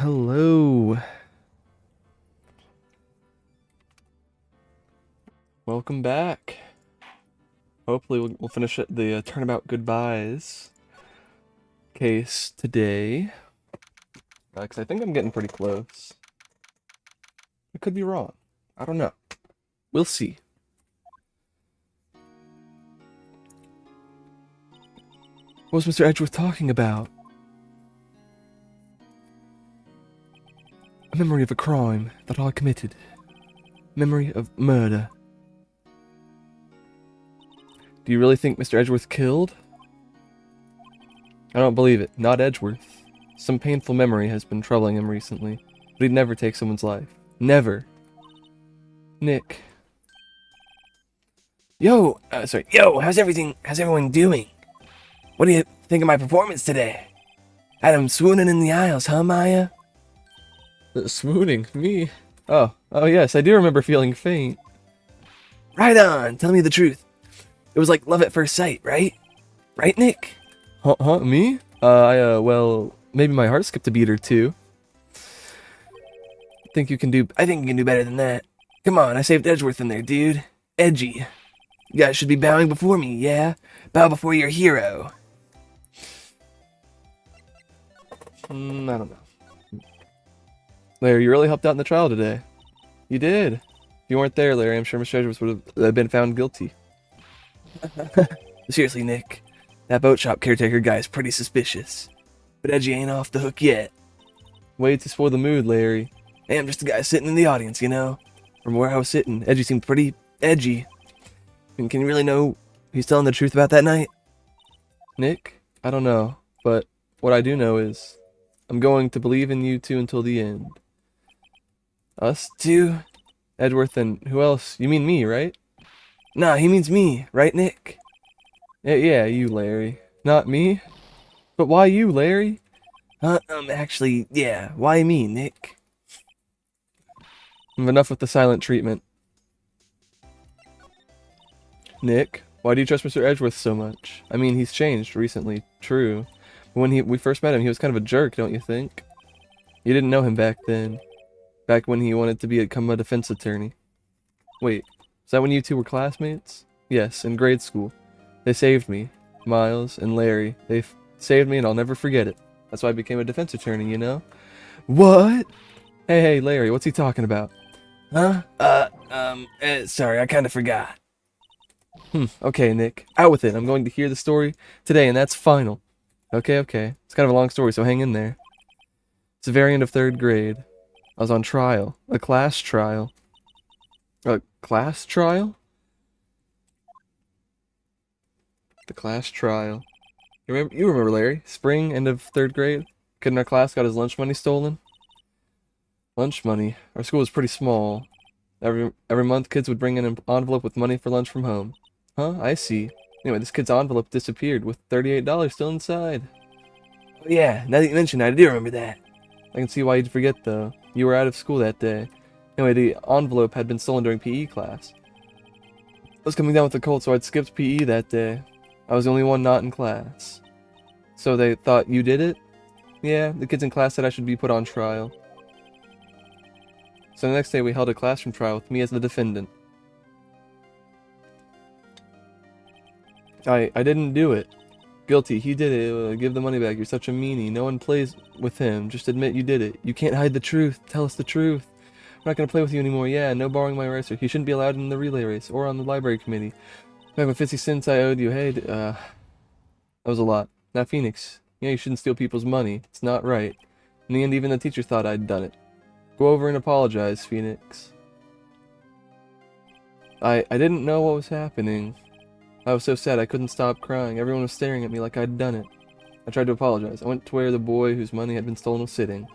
Hello. Welcome back. Hopefully we'll finish the Turnabout Goodbyes case today. Because I think I'm getting pretty close. I could be wrong. I don't know. We'll see. What was Mr. Edgeworth talking about? A memory of a crime that I committed. Memory of murder. Do you really think Mr. Edgeworth killed? I don't believe it. Not Edgeworth. Some painful memory has been troubling him recently, but he'd never take someone's life. Never. Nick. Yo, how's everyone doing? What do you think of my performance today? Had him swooning in the aisles, huh, Maya? Swooning? Me? Oh yes, I do remember feeling faint. Right on, tell me the truth. It was like love at first sight, right? Right, Nick? Huh, me? Well, maybe my heart skipped a beat or two. I think you can do better than that. Come on, I saved Edgeworth in there, dude. Edgy. You guys should be bowing before me, yeah? Bow before your hero. I don't know. Larry, you really helped out in the trial today. You did. If you weren't there, Larry, I'm sure Mr. Edgeworth would have been found guilty. Seriously, Nick. That boat shop caretaker guy is pretty suspicious. But Edgy ain't off the hook yet. Way to spoil the mood, Larry. Hey, I'm just a guy sitting in the audience, you know? From where I was sitting, Edgy seemed pretty edgy. I mean, can you really know he's telling the truth about that night? Nick, I don't know, but what I do know is I'm going to believe in you two until the end. Us two? Edgeworth and who else? You mean me, right? Nah, he means me, right, Nick? Yeah, you, Larry. Not me? But why you, Larry? Actually, yeah, why me, Nick? Enough with the silent treatment. Nick, why do you trust Mr. Edgeworth so much? I mean, he's changed recently, true. But when we first met him, he was kind of a jerk, don't you think? You didn't know him back then. Back when he wanted to become a defense attorney. Wait, is that when you two were classmates? Yes, in grade school. They saved me. Miles and Larry. They saved me and I'll never forget it. That's why I became a defense attorney, you know? What? Hey, Larry, what's he talking about? Huh? Sorry, I kinda forgot. Okay, Nick. Out with it. I'm going to hear the story today, and that's final. Okay. It's kind of a long story, so hang in there. It's the very end of 3rd grade. I was on trial. A class trial. A class trial? The class trial. You remember, Larry? Spring, end of 3rd grade? Kid in our class got his lunch money stolen. Lunch money? Our school was pretty small. Every month, kids would bring in an envelope with money for lunch from home. Huh? I see. Anyway, this kid's envelope disappeared with $38 still inside. Oh yeah, now that you mention it, I do remember that. I can see why you'd forget, though. You were out of school that day. Anyway, the envelope had been stolen during PE class. I was coming down with a cold, so I'd skipped PE that day. I was the only one not in class. So they thought you did it? Yeah, the kids in class said I should be put on trial. So the next day we held a classroom trial with me as the defendant. I didn't do it. Guilty, he did it. Give the money back. You're such a meanie. No one plays with him. Just admit you did it. You can't hide the truth. Tell us the truth. We're not going to play with you anymore. Yeah, no borrowing my eraser. You shouldn't be allowed in the relay race or on the library committee. Back with 50 cents I owed you. Hey, that was a lot. Now, Phoenix, yeah, you shouldn't steal people's money. It's not right. In the end, even the teacher thought I'd done it. Go over and apologize, Phoenix. I didn't know what was happening. I was so sad I couldn't stop crying. Everyone was staring at me like I'd done it. I tried to apologize. I went to where the boy whose money had been stolen was sitting.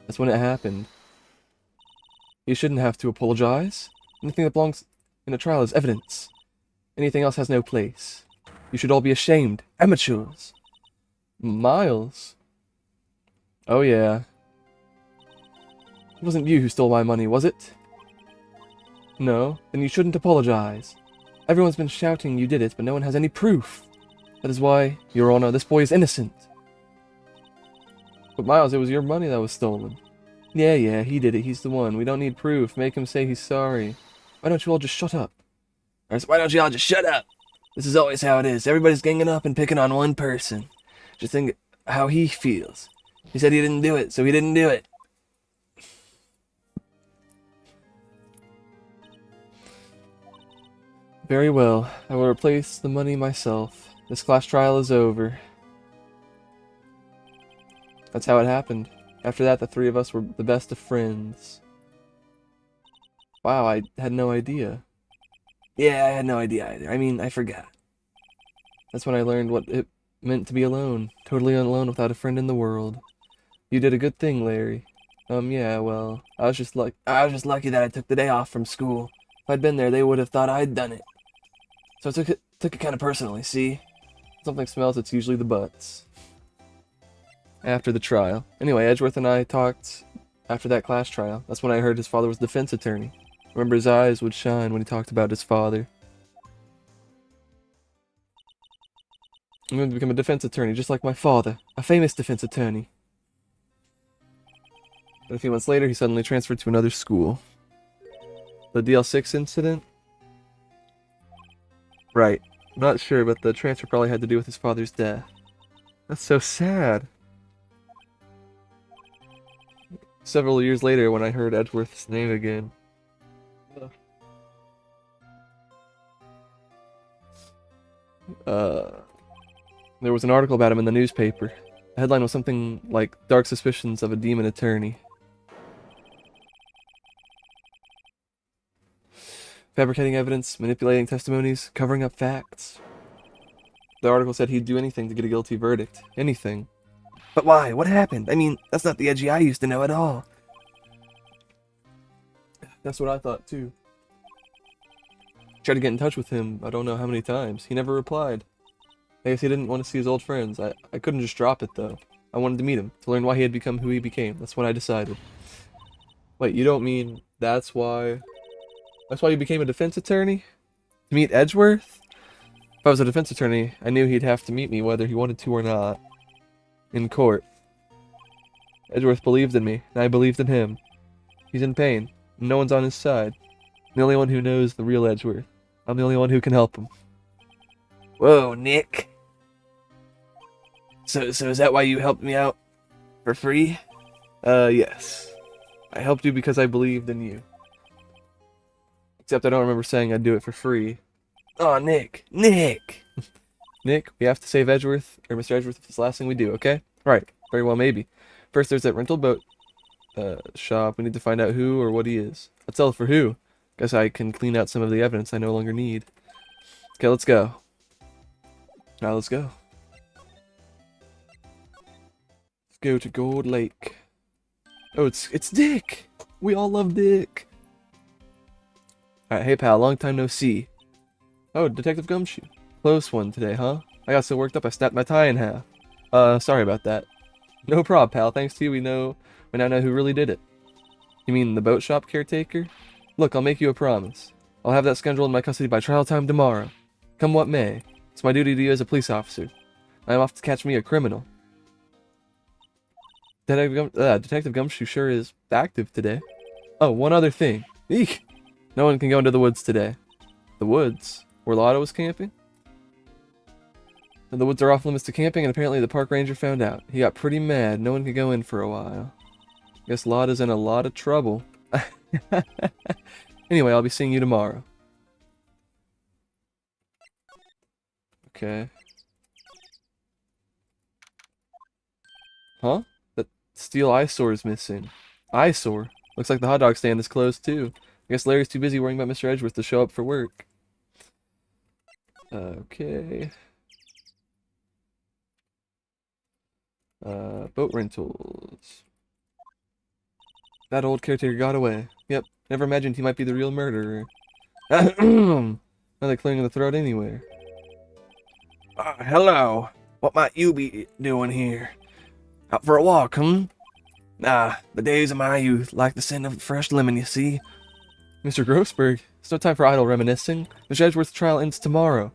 That's when it happened. You shouldn't have to apologize. Anything that belongs in a trial is evidence. Anything else has no place. You should all be ashamed. Amateurs. Miles? Oh yeah. It wasn't you who stole my money, was it? No, then you shouldn't apologize. Everyone's been shouting you did it, but no one has any proof. That is why, Your Honor, this boy is innocent. But Miles, it was your money that was stolen. Yeah, he did it. He's the one. We don't need proof. Make him say he's sorry. Why don't you all just shut up? Why don't y'all just shut up? This is always how it is. Everybody's ganging up and picking on one person. Just think how he feels. He said he didn't do it, so he didn't do it. Very well. I will replace the money myself. This class trial is over. That's how it happened. After that, the three of us were the best of friends. Wow, I had no idea. Yeah, I had no idea either. I mean, I forgot. That's when I learned what it meant to be alone. Totally alone without a friend in the world. You did a good thing, Larry. Yeah, well, I was just lucky that I took the day off from school. If I'd been there, they would have thought I'd done it. So I took it kind of personally, see? Something smells, it's usually the butts. After the trial. Anyway, Edgeworth and I talked after that class trial. That's when I heard his father was defense attorney. Remember, his eyes would shine when he talked about his father. I'm going to become a defense attorney, just like my father. A famous defense attorney. But a few months later, he suddenly transferred to another school. The DL6 incident? Right. I'm not sure, but the transfer probably had to do with his father's death. That's so sad. Several years later, when I heard Edgeworth's name again. There was an article about him in the newspaper. The headline was something like Dark Suspicions of a Demon Attorney. Fabricating evidence, manipulating testimonies, covering up facts. The article said he'd do anything to get a guilty verdict. Anything. But why? What happened? I mean, that's not the Edgy I used to know at all. That's what I thought too. Tried to get in touch with him, I don't know how many times. He never replied. I guess he didn't want to see his old friends. I couldn't just drop it though. I wanted to meet him, to learn why he had become who he became. That's what I decided. Wait, you don't mean that's why you became a defense attorney? To meet Edgeworth? If I was a defense attorney, I knew he'd have to meet me whether he wanted to or not. In court. Edgeworth believed in me, and I believed in him. He's in pain, and no one's on his side. I'm the only one who knows the real Edgeworth. I'm the only one who can help him. Whoa, Nick. So is that why you helped me out? For free? Yes. I helped you because I believed in you. Except I don't remember saying I'd do it for free. Oh, Nick. Nick! Nick, we have to save Edgeworth, or Mr. Edgeworth, if it's the last thing we do, okay? Right. Very well, maybe. First, there's that rental boat shop. We need to find out who or what he is. Let's sell it for who? Guess I can clean out some of the evidence I no longer need. Okay, let's go. Now let's go. Let's go to Gold Lake. Oh, it's Dick! We all love Dick! Alright, hey pal, long time no see. Oh, Detective Gumshoe. Close one today, huh? I got so worked up I snapped my tie in half. Sorry about that. No prob, pal. Thanks to you, we now know who really did it. You mean the boat shop caretaker? Look, I'll make you a promise. I'll have that scoundrel in my custody by trial time tomorrow. Come what may. It's my duty to you as a police officer. I am off to catch me a criminal. Detective Gumshoe sure is active today. Oh, one other thing. Eek! No one can go into the woods today. The woods? Where Lotto was camping? And the woods are off limits to camping, and apparently the park ranger found out. He got pretty mad. No one could go in for a while. Guess Lotta's in a lot of trouble. Anyway, I'll be seeing you tomorrow. Okay. Huh? That steel eyesore is missing. Eyesore? Looks like the hot dog stand is closed too. I guess Larry's too busy worrying about Mr. Edgeworth to show up for work. Okay. Boat rentals. That old caretaker got away. Yep, never imagined he might be the real murderer. Now they're clearing the throat anywhere. Hello. What might you be doing here? Out for a walk, hmm? Nah, the days of my youth, like the scent of a fresh lemon, you see? Mr. Grossberg, it's no time for idle reminiscing. Mr. Edgeworth's trial ends tomorrow.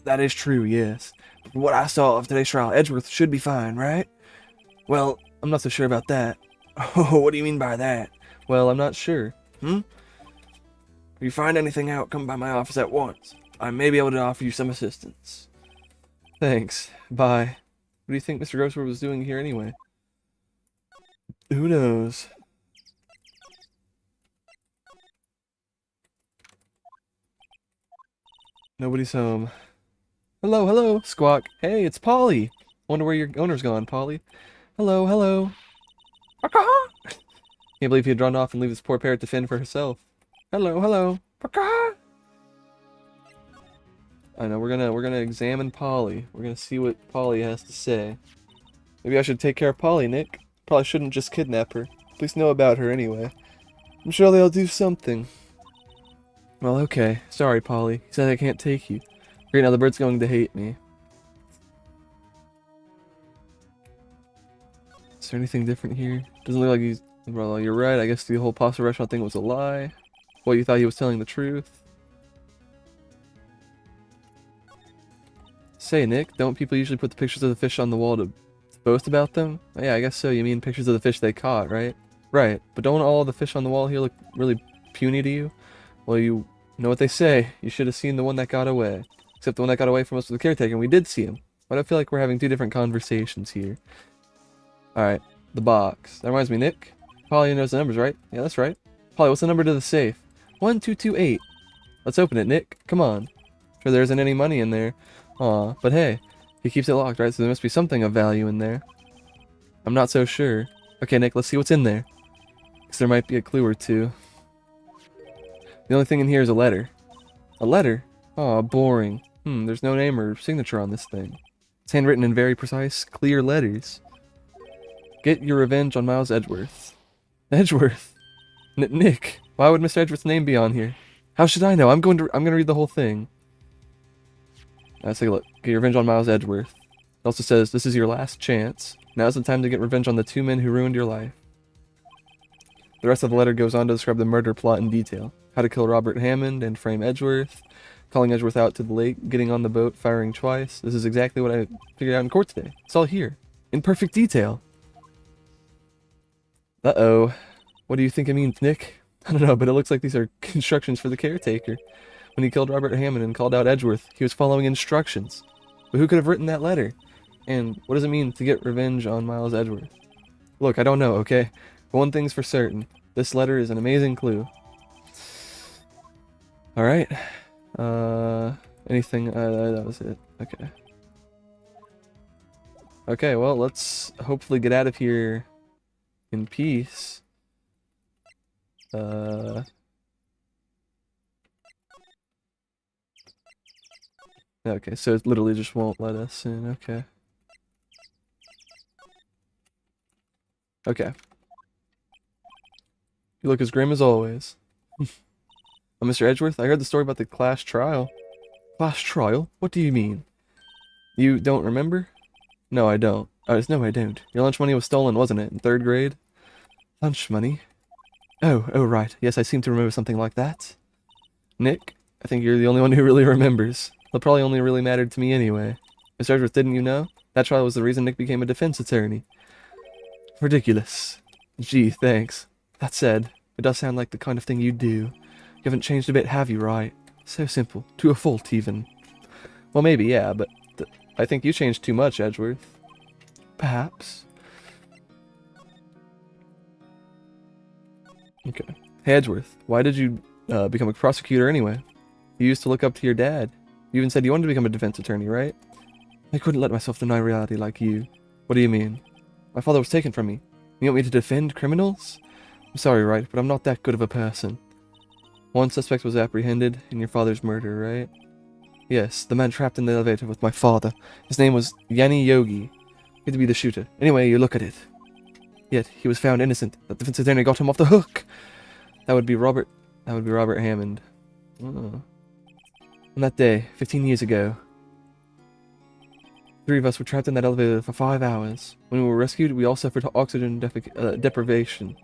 That is true, yes. But from what I saw of today's trial, Edgeworth should be fine, right? Well, I'm not so sure about that. Oh, what do you mean by that? Well, I'm not sure. If you find anything out, come by my office at once. I may be able to offer you some assistance. Thanks. Bye. What do you think Mr. Grossford was doing here anyway? Who knows? Nobody's home. Hello, hello, Squawk. Hey, it's Polly. Wonder where your owner's gone, Polly. Hello, hello. Can't believe he'd run off and leave this poor parrot to fend for herself. Hello, hello. I know, we're gonna examine Polly. We're gonna see what Polly has to say. Maybe I should take care of Polly, Nick. Probably shouldn't just kidnap her. At least know about her anyway. I'm sure they'll do something. Well, okay. Sorry, Polly. He said I can't take you. Great, now the bird's going to hate me. Is there anything different here? Doesn't look like he's... Well, you're right. I guess the whole pasta restaurant thing was a lie. What, you thought he was telling the truth? Say, Nick, don't people usually put the pictures of the fish on the wall to boast about them? Oh, yeah, I guess so. You mean pictures of the fish they caught, right? Right, but don't all the fish on the wall here look really puny to you? Well, you know what they say. You should have seen the one that got away. Except the one that got away from us was the caretaker, and we did see him. Why do I feel like we're having two different conversations here? Alright, the box. That reminds me, Nick. Polly knows the numbers, right? Yeah, that's right. Polly, what's the number to the safe? 1228. Let's open it, Nick. Come on. Sure there isn't any money in there. Aw, but hey, he keeps it locked, right? So there must be something of value in there. I'm not so sure. Okay, Nick, let's see what's in there. Because there might be a clue or two. The only thing in here is a letter. A letter? Aw, boring. There's no name or signature on this thing. It's handwritten in very precise, clear letters. Get your revenge on Miles Edgeworth. Edgeworth? Nick, why would Mr. Edgeworth's name be on here? How should I know? I'm gonna read the whole thing. Let's take a look. Get your revenge on Miles Edgeworth. It also says, this is your last chance. Now's the time to get revenge on the two men who ruined your life. The rest of the letter goes on to describe the murder plot in detail. How to kill Robert Hammond and frame Edgeworth. Calling Edgeworth out to the lake, getting on the boat, firing twice. This is exactly what I figured out in court today. It's all here. In perfect detail. Uh-oh. What do you think it means, Nick? I don't know, but it looks like these are instructions for the caretaker. When he killed Robert Hammond and called out Edgeworth, he was following instructions. But who could have written that letter? And what does it mean to get revenge on Miles Edgeworth? Look, I don't know, okay? But one thing's for certain. This letter is an amazing clue. Alright. Anything? That was it. Okay. Okay, well, let's hopefully get out of here in peace. Okay, so it literally just won't let us in. Okay. Okay. You look as grim as always. Oh, Mr. Edgeworth, I heard the story about the class trial. Class trial? What do you mean? You don't remember? No, I don't. No, I don't. Your lunch money was stolen, wasn't it, in 3rd grade? Lunch money? Oh, right. Yes, I seem to remember something like that. Nick, I think you're the only one who really remembers. That probably only really mattered to me anyway. Mr. Edgeworth, didn't you know? That trial was the reason Nick became a defense attorney. Ridiculous. Gee, thanks. That said, it does sound like the kind of thing you do. You haven't changed a bit, have you, right? So simple. To a fault, even. Well, maybe, yeah, but I think you changed too much, Edgeworth. Perhaps. Okay. Hey, Edgeworth, why did you become a prosecutor anyway? You used to look up to your dad. You even said you wanted to become a defense attorney, right? I couldn't let myself deny reality like you. What do you mean? My father was taken from me. You want me to defend criminals? I'm sorry, right, but I'm not that good of a person. One suspect was apprehended in your father's murder, right? Yes, the man trapped in the elevator with my father. His name was Yanni Yogi. He had to be the shooter. Anyway, you look at it. Yet, he was found innocent. The defense attorney got him off the hook. That would be Robert Hammond. Oh. On that day, 15 years ago, 3 of us were trapped in that elevator for 5 hours. When we were rescued, we all suffered oxygen deprivation.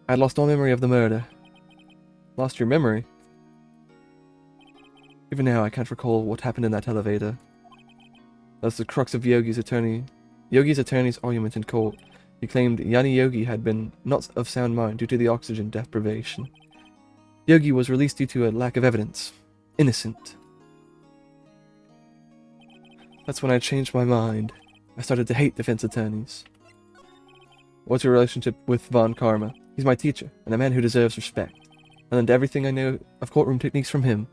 I had lost all memory of the murder. Lost your memory? Even now, I can't recall what happened in that elevator. That's the crux of Yogi's Yogi's attorney's argument in court. He claimed Yani Yogi had been not of sound mind due to the oxygen deprivation. Yogi was released due to a lack of evidence. Innocent. That's when I changed my mind. I started to hate defense attorneys. What's your relationship with Von Karma? He's my teacher, and a man who deserves respect. I learned everything I know of courtroom techniques from him.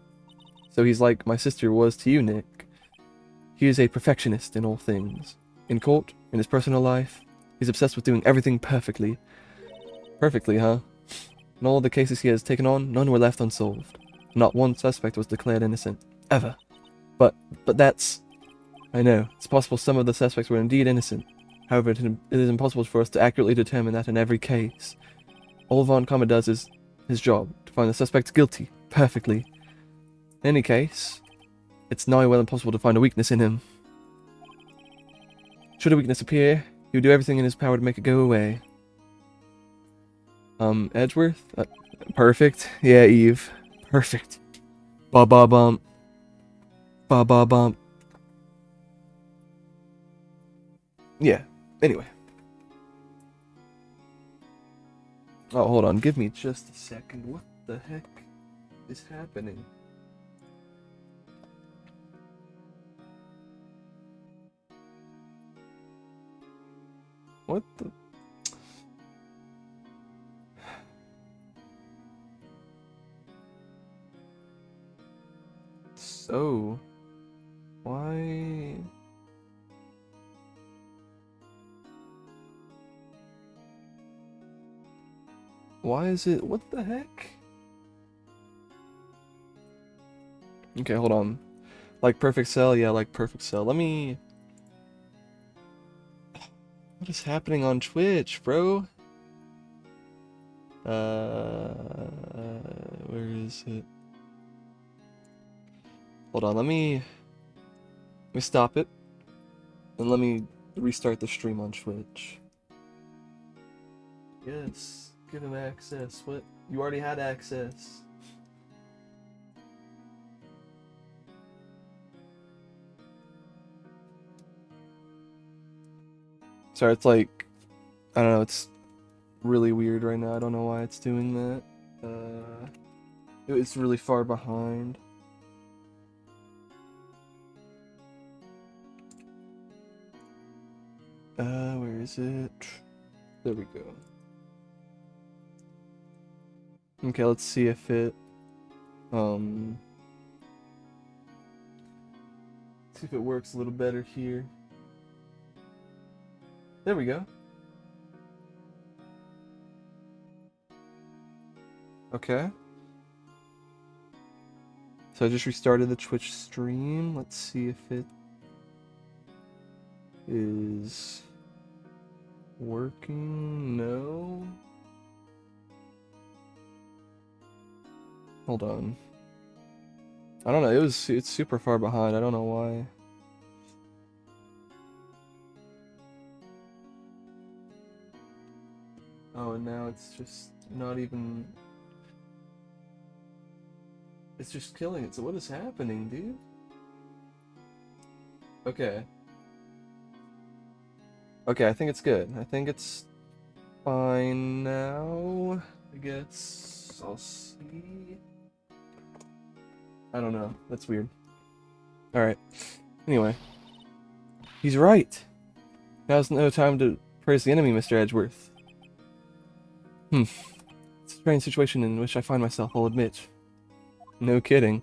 So he's like my sister was to you, Nick. He is a perfectionist in all things. In court, in his personal life, he's obsessed with doing everything perfectly. Perfectly, huh? In all the cases he has taken on, none were left unsolved. Not one suspect was declared innocent. Ever. But that's... I know, it's possible some of the suspects were indeed innocent. However, it is impossible for us to accurately determine that in every case. All Von Karma does is his job, to find the suspects guilty, perfectly. In any case, it's nigh well impossible to find a weakness in him. Should a weakness appear, he would do everything in his power to make it go away. Edgeworth? Perfect. Yeah, Eve. Perfect. Ba-ba-bump. Ba-ba-bump. Yeah, anyway. Oh, hold on. Give me just a second. What the heck is happening? What the... So... Why... Why is it... What the heck? Okay, hold on. Like perfect cell? Yeah, like perfect cell. Let me... What is happening on Twitch, bro? Where is it? Hold on, let me stop it. And let me restart the stream on Twitch. Yes, give him access. What? You already had access. Sorry, it's like, I don't know, it's really weird right now. I don't know why it's doing that. It's really far behind. Where is it? There we go. Okay, let's see if it, see if it works a little better here. There we go. Okay. So I just restarted the Twitch stream. Let's see if it is working. No. Hold on. I don't know. It's super far behind. I don't know why. Oh, and now it's just not even... It's just killing it. So what is happening, dude? Okay. Okay, I think it's good. I think it's fine now. I guess I'll see. I don't know. That's weird. Alright. Anyway. He's right. Now's no time to praise the enemy, Mr. Edgeworth. It's a strange situation in which I find myself, I'll admit. No kidding.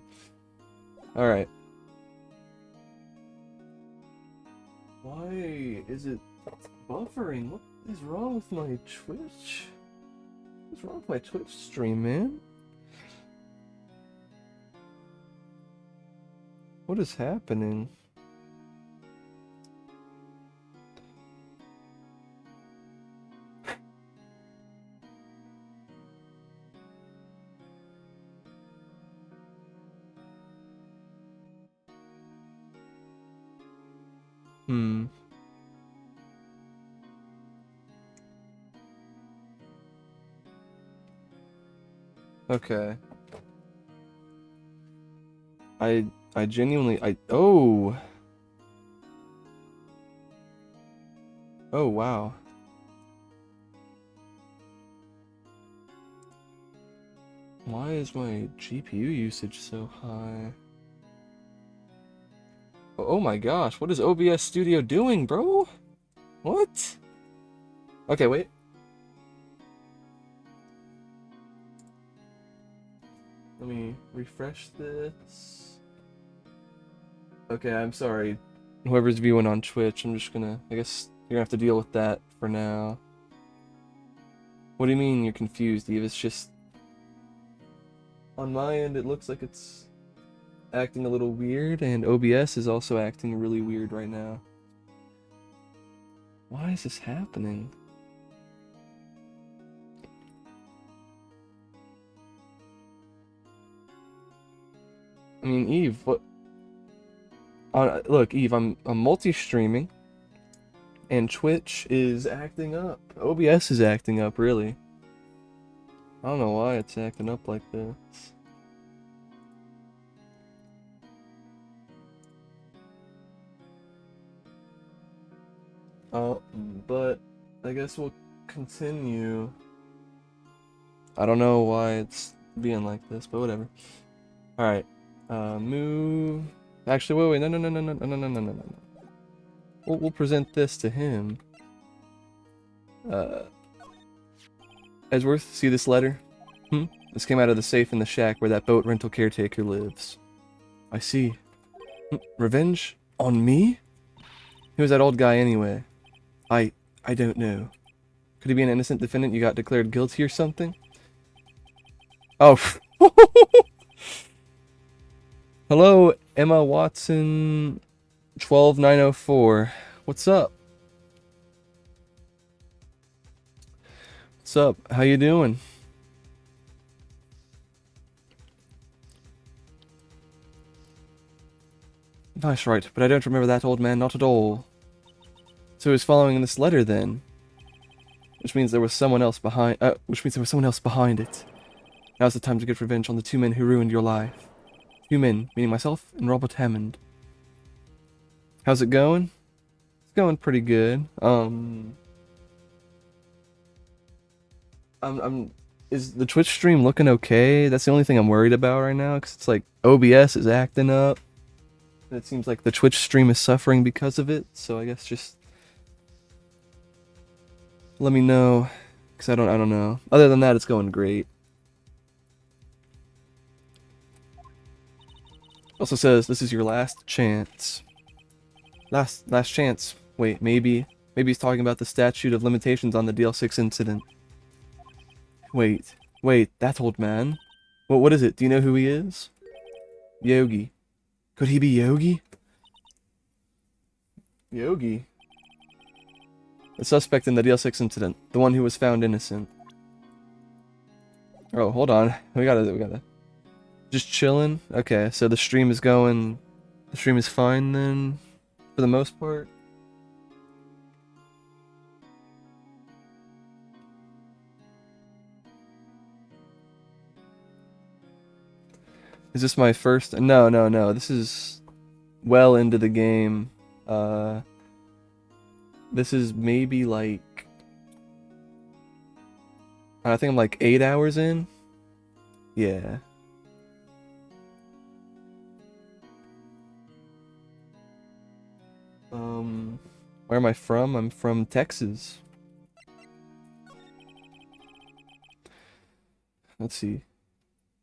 Alright. Why is it buffering? What is wrong with my Twitch? What's wrong with my Twitch stream, man? What is happening? Okay. I genuinely, oh! Oh, wow. Why is my GPU usage so high? Oh my gosh, what is OBS Studio doing, bro? What? Okay, wait. Let me refresh this. Okay, I'm sorry. Whoever's viewing on Twitch, I'm just gonna... I guess you're gonna have to deal with that for now. What do you mean you're confused, Eve? It's just... On my end, it looks like it's acting a little weird, and OBS is also acting really weird right now. Why is this happening? I mean, Eve, what? Look, Eve, I'm multi-streaming, and Twitch is acting up. OBS is acting up, really. I don't know why it's acting up like this. But I guess we'll continue. I don't know why it's being like this, but whatever. Alright. Move. Actually, wait, no. We'll present this to him. Edgeworth, see this letter? This came out of the safe in the shack where that boat rental caretaker lives. I see. Revenge? On me? Who was that old guy anyway? I don't know. Could he be an innocent defendant you got declared guilty or something? Oh. Hello, Emma Watson 12904. What's up? What's up? How you doing? That's right, but I don't remember that old man, not at all. So he was following this letter then? Which means there was someone else behind it. Now's the time to get revenge on the two men who ruined your life. Two men, meaning myself and Robert Hammond. How's it going? It's going pretty good. Is the Twitch stream looking okay? That's the only thing I'm worried about right now, because it's like OBS is acting up. And it seems like the Twitch stream is suffering because of it, so I guess just let me know, because I don't know. Other than that, it's going great. Also says this is your last chance. Last chance. Wait, maybe he's talking about the statute of limitations on the DL6 incident. Wait, that old man. What is it? Do you know who he is? Yogi. Could he be Yogi? Yogi. The suspect in the DL6 incident. The one who was found innocent. Oh, hold on. We gotta... Just chilling? Okay, so the stream is going... The stream is fine then? For the most part? Is this my first? No. This is well into the game. This is maybe like... I think I'm like 8 hours in? Yeah. Where am I from? I'm from Texas. Let's see.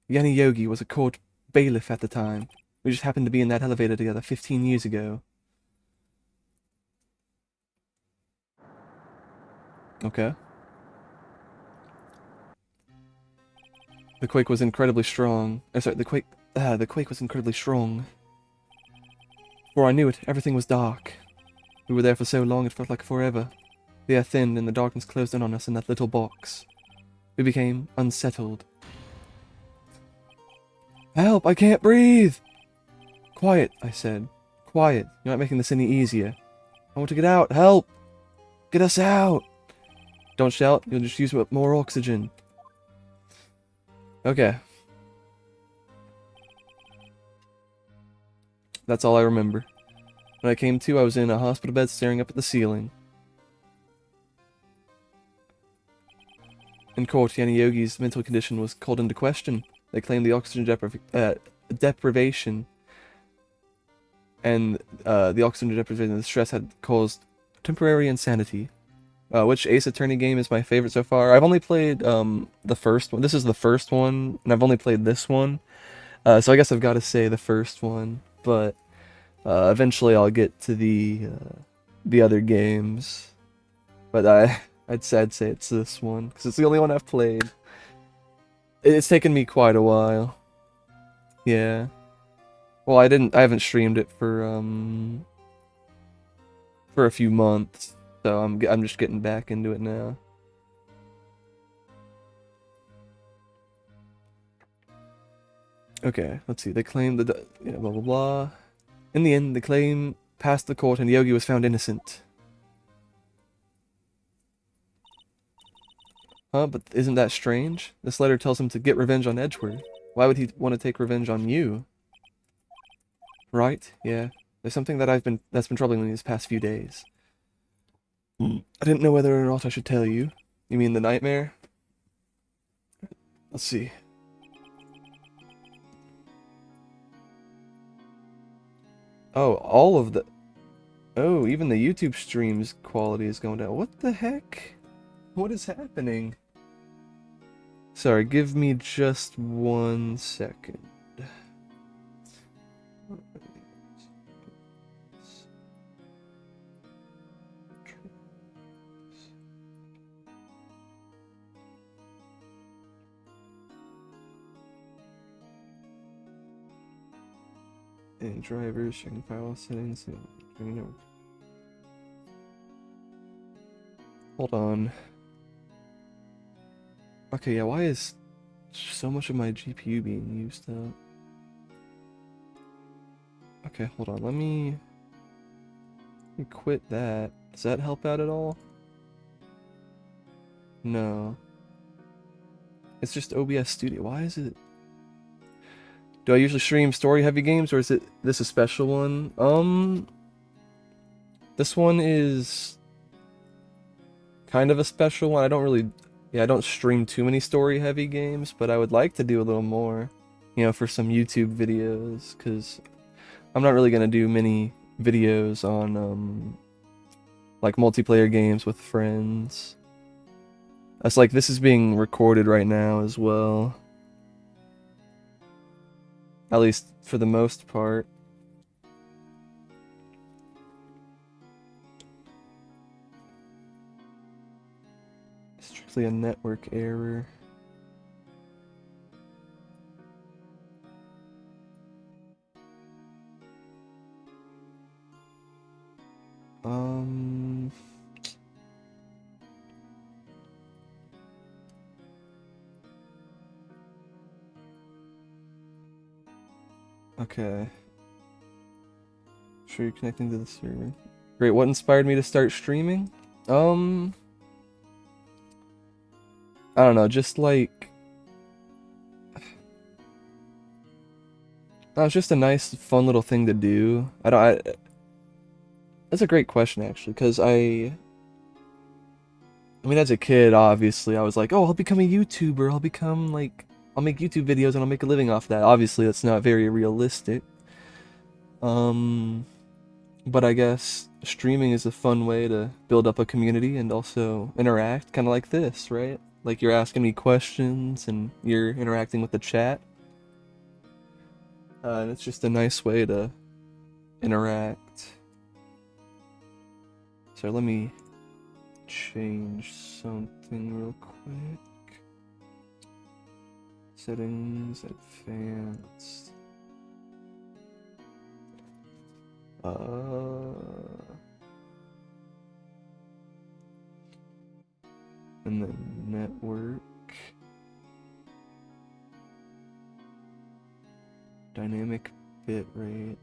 Yanni Yogi was a court bailiff at the time. We just happened to be in that elevator together 15 years ago. Okay. The quake was incredibly strong. The quake was incredibly strong. Before I knew it, everything was dark. We were there for so long it felt like forever. The air thinned and the darkness closed in on us in that little box. We became unsettled. Help! I can't breathe! Quiet, I said. Quiet. You're not making this any easier. I want to get out. Help! Get us out! Don't shout. You'll just use more oxygen. Okay. That's all I remember. When I came to, I was in a hospital bed staring up at the ceiling. in court, Yanni Yogi's mental condition was called into question. They claimed the oxygen deprivation and the oxygen deprivation and the stress had caused temporary insanity. Which Ace Attorney game is my favorite so far? I've only played the first one. This is the first one, and I've only played this one. So I guess I've got to say the first one, but eventually I'll get to the other games. But I'd say it's this one because it's the only one I've played. It's taken me quite a while. Yeah. Well, I haven't streamed it for a few months, so I'm just getting back into it now. Okay, let's see. They claim the blah blah blah. In the end, the claim passed the court and Yogi was found innocent. Huh? But isn't that strange? This letter tells him to get revenge on Edgeworth. Why would he want to take revenge on you? Right? Yeah. There's something that's been troubling me these past few days. I didn't know whether or not I should tell you. You mean the nightmare? Let's see. Oh, all of the... Oh, even the YouTube stream's quality is going down. What the heck? What is happening? Sorry, give me just 1 second. And drivers, checking file settings, and hold on. Okay, yeah, why is so much of my GPU being used up? Okay, hold on, let me quit that. Does that help out at all? No. It's just OBS Studio. Why is it... Do I usually stream story-heavy games, or is this a special one? This one is kind of a special one. I don't stream too many story-heavy games, but I would like to do a little more, for some YouTube videos, because I'm not really gonna do many videos on, like, multiplayer games with friends. That's like, this is being recorded right now as well. At least for the most part. Strictly a network error. Okay. Sure, you're connecting to the server. Great, what inspired me to start streaming? I don't know, just like... No, it's just a nice, fun little thing to do. That's a great question, actually, because I mean, as a kid, obviously, I was like, oh, I'll become a YouTuber, I'll make YouTube videos and I'll make a living off that. Obviously, that's not very realistic. But I guess streaming is a fun way to build up a community and also interact, kind of like this, right? Like you're asking me questions and you're interacting with the chat. And it's just a nice way to interact. So let me change something real quick. Settings, advanced. And then network. Dynamic bitrate.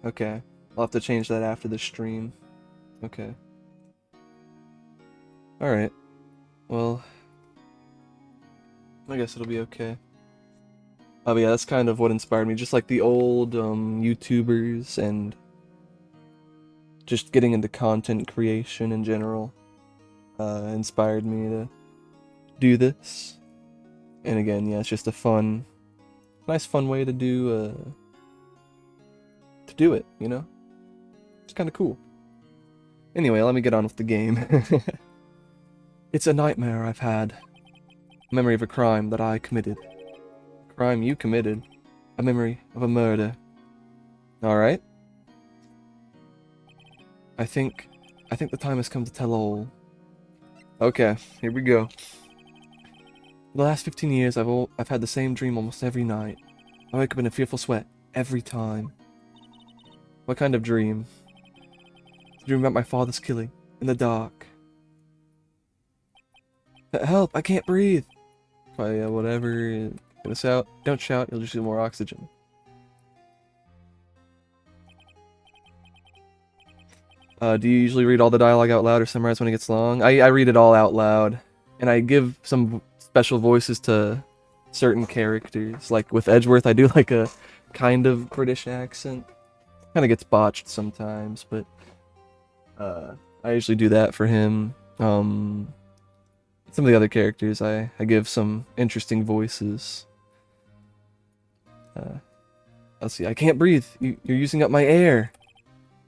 Okay. I'll have to change that after the stream. Okay. Alright. Well, I guess it'll be okay. Oh, but yeah, that's kind of what inspired me. Just like the old YouTubers and just getting into content creation in general inspired me to do this. And again, yeah, it's just a nice fun way to do it, you know? It's kind of cool. Anyway, let me get on with the game. It's a nightmare I've had. A memory of a crime that I committed. A crime you committed. A memory of a murder. Alright. I think the time has come to tell all. Okay, here we go. For the last 15 years, I've had the same dream almost every night. I wake up in a fearful sweat every time. What kind of dream? A dream about my father's killing in the dark. Help! I can't breathe. Oh, yeah, whatever. Get us out. Don't shout. You'll just get more oxygen. Do you usually read all the dialogue out loud or summarize when it gets long? I read it all out loud, and I give some special voices to certain characters. Like with Edgeworth, I do like a kind of British accent. Kind of gets botched sometimes, but I usually do that for him. Some of the other characters, I give some interesting voices. Let's see. I can't breathe. You're using up my air.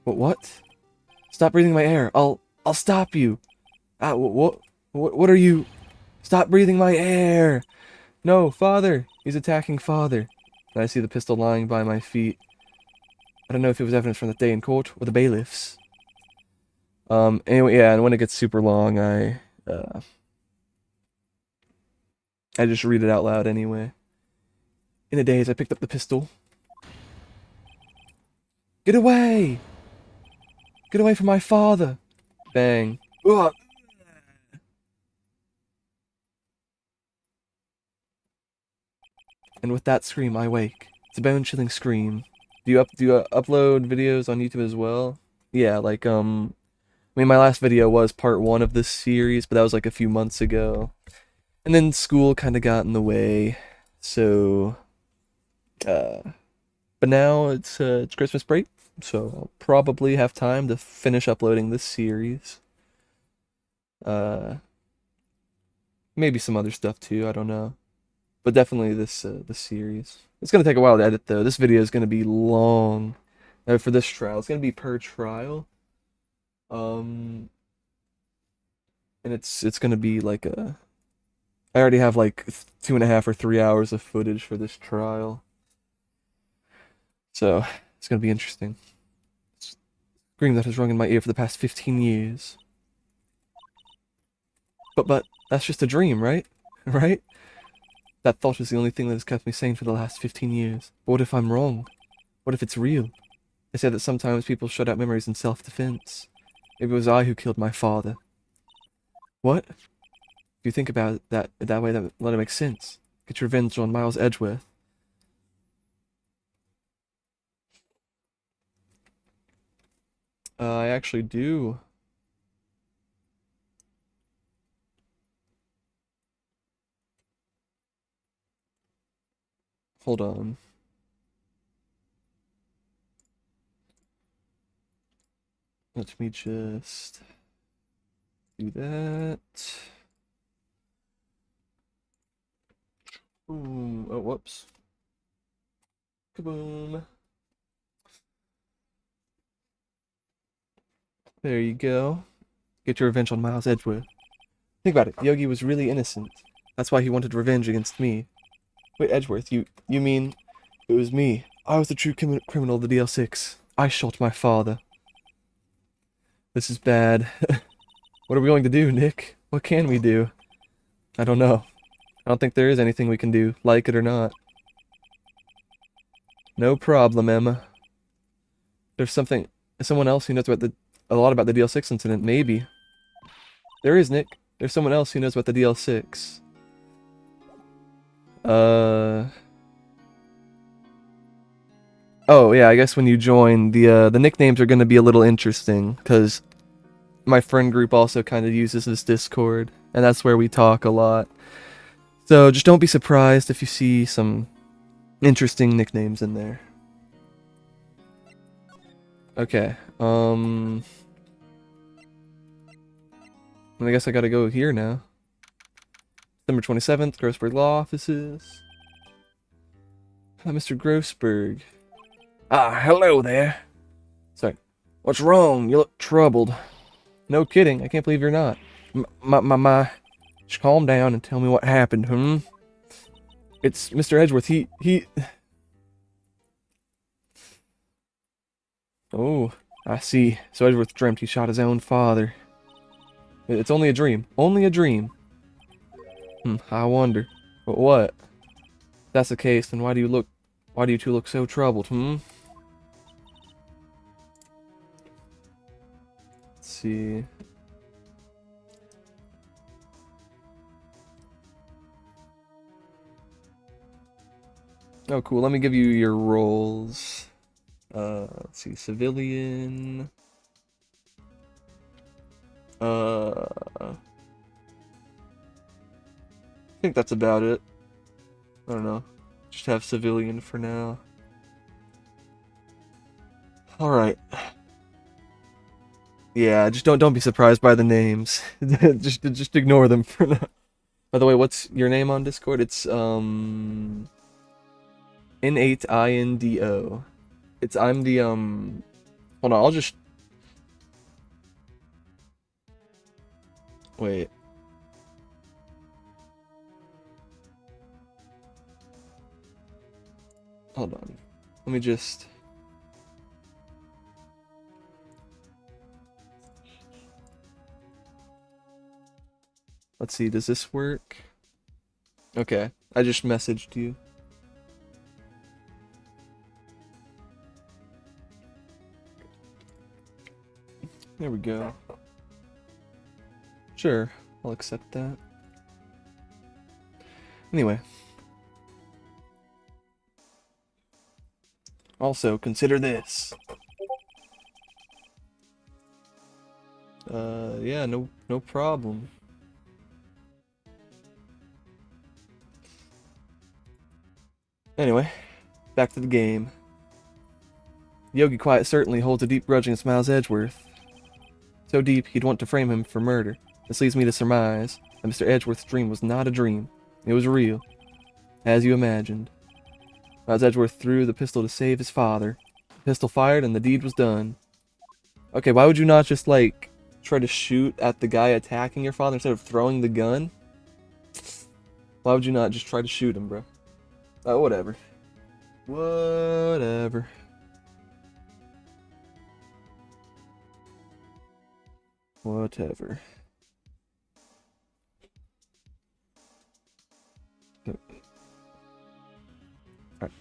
What? Stop breathing my air. I'll stop you. What are you? Stop breathing my air. No, father. He's attacking father. And I see the pistol lying by my feet. I don't know if it was evidence from that day in court or the bailiffs. Anyway, yeah, and when it gets super long, I just read it out loud anyway. In a daze, I picked up the pistol. Get away! Get away from my father! Bang. Ugh. And with that scream, I wake. It's a bone-chilling scream. Do you upload videos on YouTube as well? Yeah, like, I mean, my last video was part 1 of this series, but that was like a few months ago. And then school kind of got in the way, so, but now it's Christmas break, so I'll probably have time to finish uploading this series. Maybe some other stuff too, I don't know. But definitely this series. It's gonna take a while to edit though. This video is gonna be long. For this trial, it's gonna be per trial. And it's gonna be like a. I already have like 2.5 or 3 hours of footage for this trial. So it's gonna be interesting. Scream that has rung in my ear for the past 15 years. But that's just a dream, right? Right? That thought is the only thing that has kept me sane for the last 15 years. But what if I'm wrong? What if it's real? They say that sometimes people shut out memories in self-defense. Maybe it was I who killed my father. What? If you think about it that way, let it make sense. Get your revenge on Miles Edgeworth. I actually do. Hold on. Let me just do that. Boom. Oh, whoops. Kaboom. There you go. Get your revenge on Miles Edgeworth. Think about it. Yogi was really innocent. That's why he wanted revenge against me. Wait, Edgeworth, you mean it was me? I was the true criminal of the DL6. I shot my father. This is bad. What are we going to do, Nick? What can we do? I don't know. I don't think there is anything we can do, like it or not. No problem, Emma. There's someone else who knows about a lot about the DL6 incident, maybe. There is, Nick. There's someone else who knows about the DL6. Oh, yeah, I guess when you join, the nicknames are gonna be a little interesting, because my friend group also kind of uses this Discord, and that's where we talk a lot. So just don't be surprised if you see some interesting nicknames in there. Okay, I guess I gotta go here now. December 27th, Grossberg Law Offices. Mr. Grossberg. Ah, hello there. Sorry. What's wrong? You look troubled. No kidding. I can't believe you're not. My. Just calm down and tell me what happened, It's Mr. Edgeworth. He... Oh, I see. So Edgeworth dreamt he shot his own father. It's only a dream. Only a dream. I wonder. But what? If that's the case, then why do you two look so troubled, Let's see. Oh, cool. Let me give you your roles. Let's see. Civilian. I think that's about it. I don't know. Just have civilian for now. Alright. Yeah, just don't be surprised by the names. just ignore them for now. By the way, what's your name on Discord? It's N8INDO. I'm the hold on, I'll just wait. Hold on. Let me just let's see, does this work? Okay, I just messaged you. There we go. Sure, I'll accept that. Anyway. Also, consider this. Yeah, no problem. Anyway, back to the game. Yogi Quiet certainly holds a deep grudge against Miles Edgeworth. So deep, he'd want to frame him for murder. This leads me to surmise that Mr. Edgeworth's dream was not a dream. It was real. As you imagined. Miles Edgeworth threw the pistol to save his father. The pistol fired and the deed was done. Okay, why would you not just, like, try to shoot at the guy attacking your father instead of throwing the gun? Why would you not just try to shoot him, bro? Whatever. Whatever. Whatever.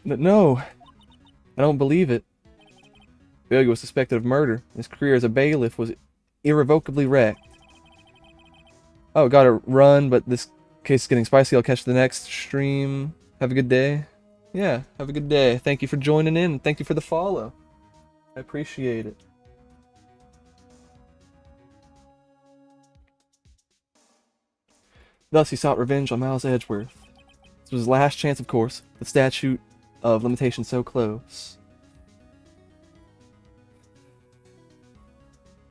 No! I don't believe it. Yogi was suspected of murder. His career as a bailiff was irrevocably wrecked. Oh, gotta run, but this case is getting spicy. I'll catch the next stream. Have a good day. Yeah, have a good day. Thank you for joining in. Thank you for the follow. I appreciate it. Thus, he sought revenge on Miles Edgeworth. This was his last chance, of course. The statute of limitation so close.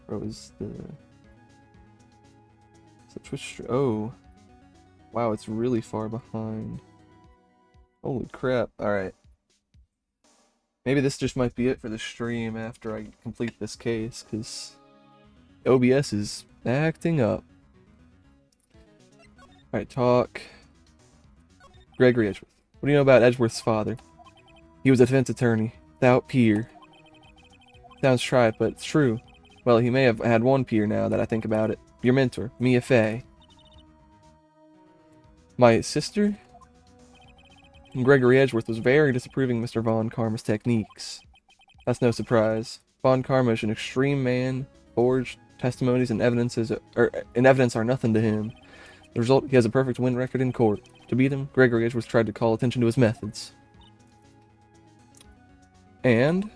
Where was the... Is it Twitch? Oh. Wow, it's really far behind. Holy crap. Alright. Maybe this just might be it for the stream after I complete this case, because OBS is acting up. Alright, talk. Gregory Edgeworth. What do you know about Edgeworth's father? He was a defense attorney, without peer. Sounds trite, but it's true. Well, he may have had one peer now that I think about it. Your mentor, Mia Fey. My sister? Gregory Edgeworth was very disapproving of Mr. Von Karma's techniques. That's no surprise. Von Karma is an extreme man. Forged testimonies and evidence are nothing to him. The result, he has a perfect win record in court. To beat him, Gregory Edgeworth tried to call attention to his methods. And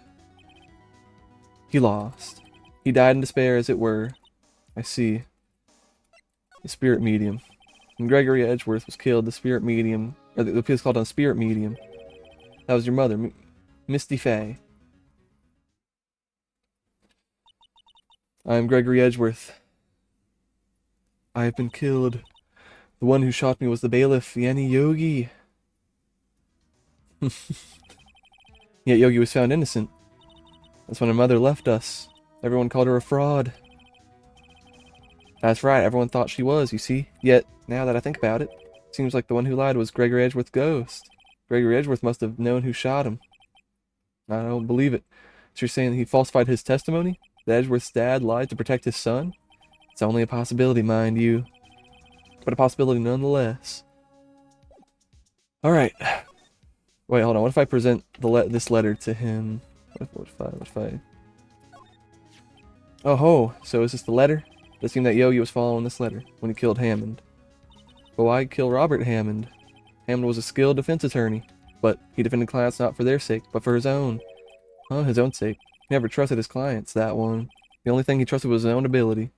he lost. He died in despair, as it were. I see. The spirit medium. When Gregory Edgeworth was killed, the spirit medium, or the appeal is called on spirit medium. That was your mother, Misty Fey. I am Gregory Edgeworth. I have been killed The one who shot me was the bailiff, Yanni Yogi. Yet Yogi was found innocent. That's when her mother left us. Everyone called her a fraud. That's right, everyone thought she was, you see. Yet, now that I think about it, seems like the one who lied was Gregory Edgeworth's ghost. Gregory Edgeworth must have known who shot him. I don't believe it. So you're saying that he falsified his testimony? That Edgeworth's dad lied to protect his son? It's only a possibility, mind you. But a possibility nonetheless. Alright. Wait, hold on. What if I present this letter to him? What if I... Oh ho, so is this the letter? It seemed that Yogi was following this letter when he killed Hammond. But why kill Robert Hammond? Hammond was a skilled defense attorney, but he defended clients not for their sake, but for his own. Huh, his own sake. He never trusted his clients, that one. The only thing he trusted was his own ability.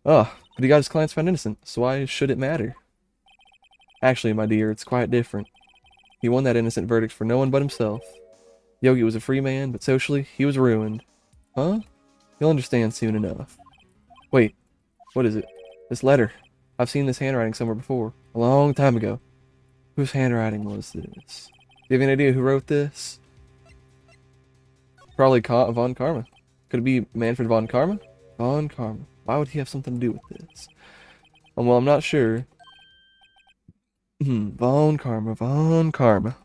But he got his clients found innocent, so why should it matter? Actually, my dear, it's quite different. He won that innocent verdict for no one but himself. Yogi was a free man, but socially, he was ruined. Huh? You'll understand soon enough. Wait, what is it? This letter. I've seen this handwriting somewhere before, a long time ago. Whose handwriting was this? Do you have any idea who wrote this? Probably Von Karma. Could it be Manfred Von Karma? Von Karma. Why would he have something to do with this? Well, I'm not sure. Von Karma, Von Karma.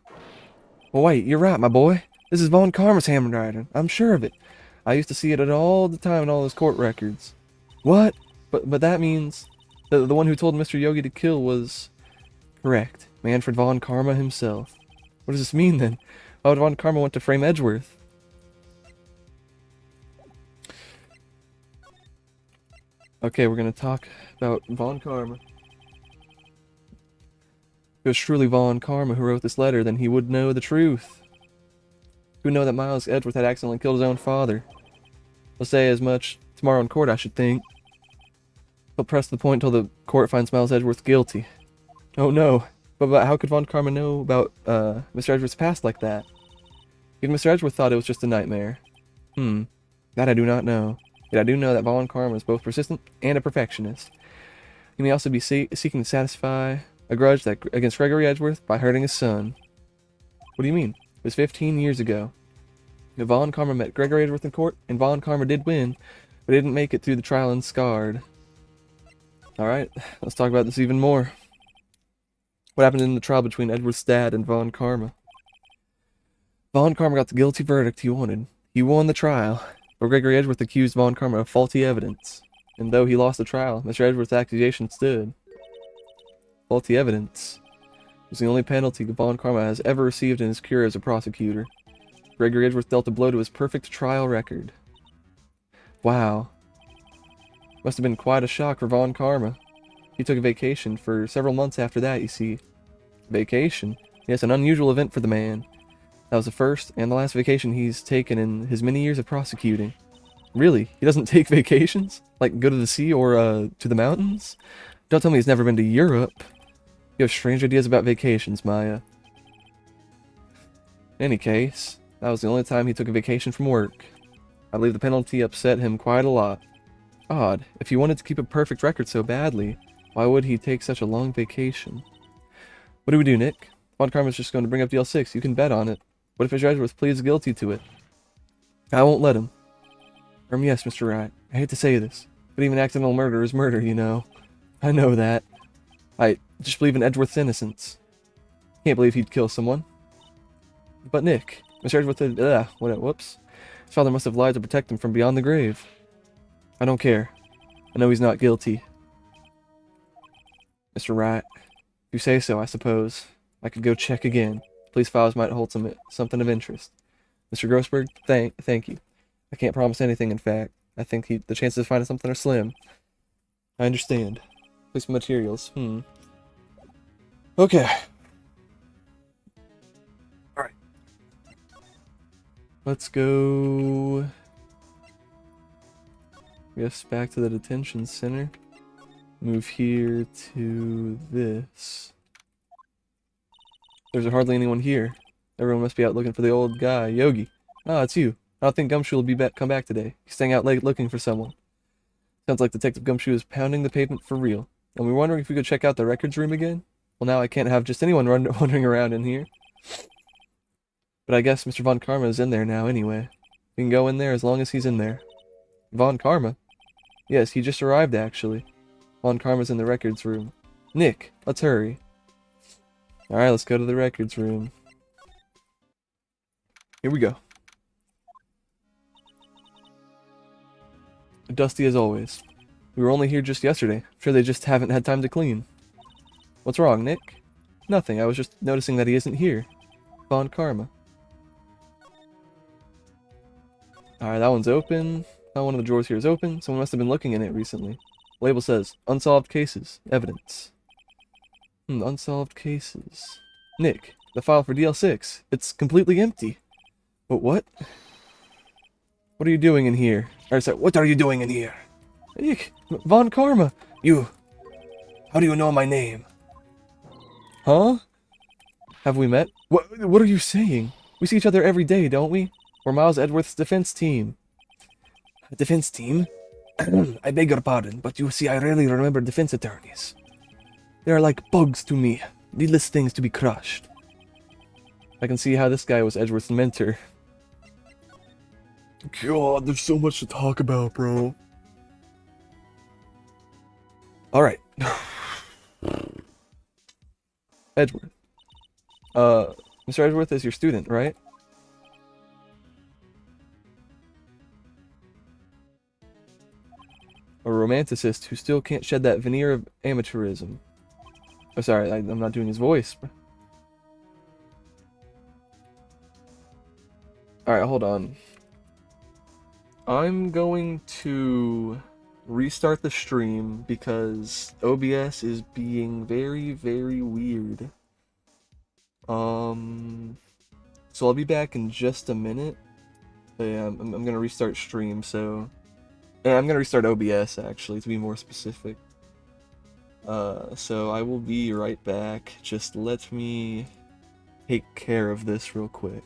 Well, wait, you're right, my boy. This is Von Karma's handwriting. I'm sure of it. I used to see it all the time in all his court records. What? But that means the one who told Mr. Yogi to kill was correct. Manfred Von Karma himself. What does this mean then? Why would Von Karma want to frame Edgeworth? Okay, we're gonna talk about Von Karma. If it was truly Von Karma who wrote this letter, then he would know the truth. He would know that Miles Edgeworth had accidentally killed his own father. He'll say as much tomorrow in court, I should think. He'll press the point until the court finds Miles Edgeworth guilty. Oh no. But how could Von Karma know about Mr. Edgeworth's past like that? Even Mr. Edgeworth thought it was just a nightmare. That I do not know. Yet I do know that Von Karma is both persistent and a perfectionist. He may also be seeking to satisfy a grudge against Gregory Edgeworth by hurting his son. What do you mean? It was 15 years ago. Von Karma met Gregory Edgeworth in court, and Von Karma did win, but he didn't make it through the trial unscarred. Alright, let's talk about this even more. What happened in the trial between Edgeworth's dad and Von Karma? Von Karma got the guilty verdict he wanted. He won the trial, but Gregory Edgeworth accused Von Karma of faulty evidence. And though he lost the trial, Mr. Edgeworth's accusation stood. Faulty evidence was the only penalty Von Karma has ever received in his career as a prosecutor. Gregory Edgeworth dealt a blow to his perfect trial record. Wow. Must have been quite a shock for Von Karma. He took a vacation for several months after that, you see. Vacation? Yes, an unusual event for the man. That was the first and the last vacation he's taken in his many years of prosecuting. Really? He doesn't take vacations? Like go to the sea or to the mountains? Don't tell me he's never been to Europe. You have strange ideas about vacations, Maya. In any case, that was the only time he took a vacation from work. I believe the penalty upset him quite a lot. Odd. If he wanted to keep a perfect record so badly, why would he take such a long vacation? What do we do, Nick? Von Karma's just going to bring up DL6. You can bet on it. What if Mr. Edgeworth pleads guilty to it? I won't let him. Yes, Mr. Wright. I hate to say this, but even accidental murder is murder, you know. I know that. I just believe in Edgeworth's innocence. Can't believe he'd kill someone. But Nick, Mr. Edgeworth had, whoops. His father must have lied to protect him from beyond the grave. I don't care. I know he's not guilty. Mr. Wright, if you say so, I suppose. I could go check again. Police files might hold something of interest. Mr. Grossberg, thank you. I can't promise anything, in fact. I think the chances of finding something are slim. I understand. Police materials, Okay. Alright. Let's go... I guess back to the detention center. Move here to this. There's hardly anyone here. Everyone must be out looking for the old guy, Yogi. Ah, it's you. I don't think Gumshoe will come back today. He's staying out late looking for someone. Sounds like Detective Gumshoe is pounding the pavement for real. And we were wondering if we could check out the records room again. Well, now I can't have just anyone wandering around in here. But I guess Mr. Von Karma is in there now anyway. We can go in there as long as he's in there. Von Karma? Yes, he just arrived actually. Von Karma's in the records room. Nick, let's hurry. Alright, let's go to the records room. Here we go. Dusty as always. We were only here just yesterday. I'm sure they just haven't had time to clean. What's wrong, Nick? Nothing, I was just noticing that he isn't here. Von Karma. Alright, that one's open. One of the drawers here is open. Someone must have been looking in it recently. Label says, unsolved cases. Evidence. Unsolved cases. Nick, the file for DL6. It's completely empty. But what? What are you doing in here? Or sorry, what are you doing in here? Nick, Von Karma. You. How do you know my name? Huh? Have we met? What are you saying? We see each other every day, don't we? We're Miles Edgeworth's defense team. Defense team? I beg your pardon, but you see, I rarely remember defense attorneys. They are like bugs to me. Needless things to be crushed. I can see how this guy was Edgeworth's mentor. God, there's so much to talk about, bro. Alright. Edgeworth. Mr. Edgeworth is your student, right? A romanticist who still can't shed that veneer of amateurism. Oh, sorry, I'm not doing his voice. Alright, hold on. I'm going to restart the stream because OBS is being very, very weird. So I'll be back in just a minute. But yeah, I'm gonna restart stream, so... Yeah, I'm gonna restart OBS, actually, to be more specific. So I will be right back. Just let me take care of this real quick.